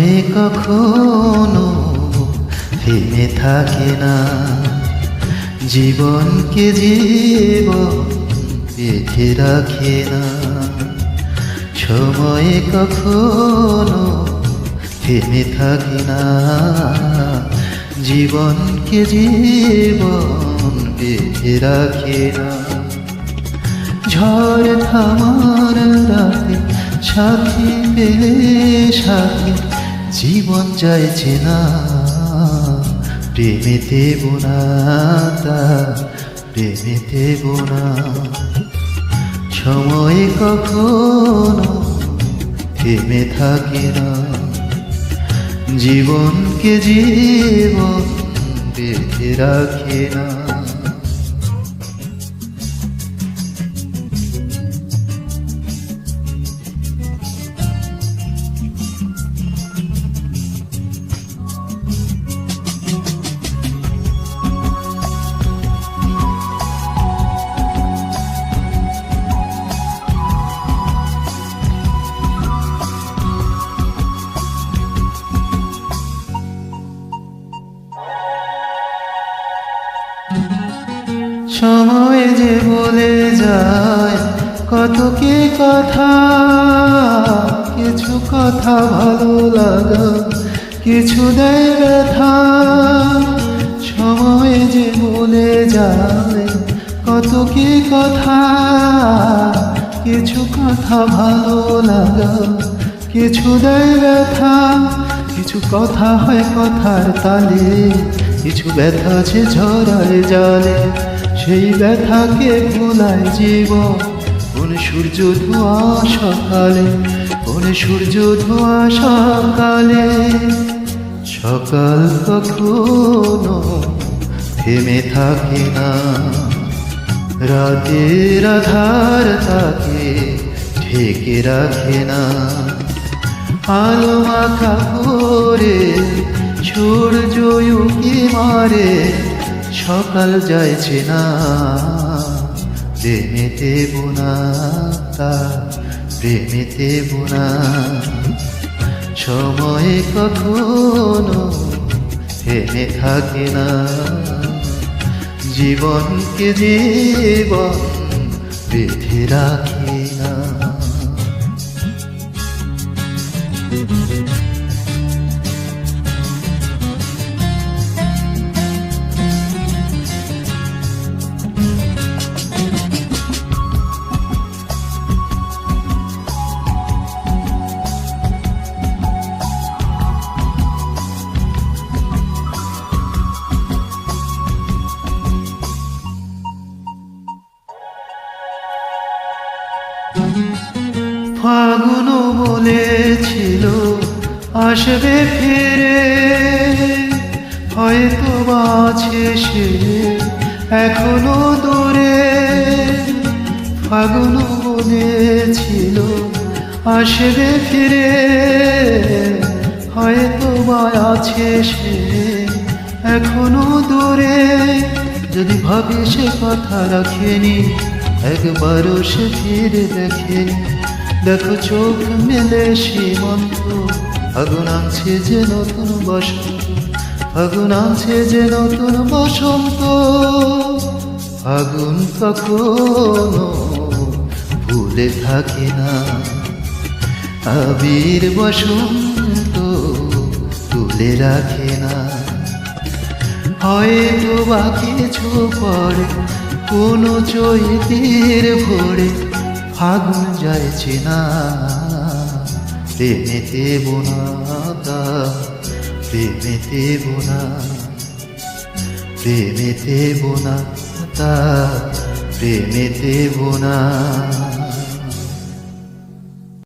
সময় কখনো থেমে থাকে না, জীবনকে জীবন বেঁধে রাখে না। সময় কখনো থেমে থাকে না, জীবনকে জীবন বেঁধে রাখে না। ঝড় থামার রাতে সাথী পেলে সাথী জীবন চাইছে না, প্রেমেতে বোনা তা প্রেমেতে বোনা। সময় কখনো থেমে থাকে না, জীবনকে জীবন বেঁধে রাখে না। সময় যে বলে যায় কত কি কথা, কিছু কথা ভালো লাগা, কিছু দেয় ব্যথা। সময় যে বলে যায় কত কি কথা, কিছু কথা ভালো লাগা, কিছু দেয় ব্যথা। কিছু কথা হয় কথার তালে, কিছু ব্যথা আছে ঝড়ার জালে। সেই ব্যথাকে ভোলায় জীবন কোন সূর্য ধোয়া সকালে, কোন সূর্য ধোয়া সকালে। সকাল কখনো থেমে থাকে না, রাতের আধার তাকে ঢেকে রাখে না। আলো মাখা করে সূর্য উঁকি মারে, সকাল যাইছে না, প্রেমেতে বোনা তা প্রেমেতে বোনা। সময় কখনো থেমে থাকে না, জীবনকে জীবন বেঁধে রাখে না। ফাগুন বলেছিল আসবে ফিরে, হয়তো আছে সে এখনো দূরে। ফাগুন বলেছিল আসবে ফিরে, হয়তো আছে সে এখনো দূরে। যদি ভাবি সে কথা রাখেনি, একবারও সে ফিরে দেখেনি। দেখো চোখ মেলে সীমন্ত, ফাগুন আনছে যে নতুন বসন্ত, ফাগুন আনছে যে নতুন বসন্ত। ফাগুন কখনো ভুলে থাকে না, আবির বসন্ত তুলে রাখে না। হয়তো বা কিছু পরে কোনো চৈতির ভোরে, ফাগুন যাইছে না, প্রেমেতে বোনা তা প্রেমেতে বোনা, প্রেমেতে বোনা তা প্রেমেতে বোনা।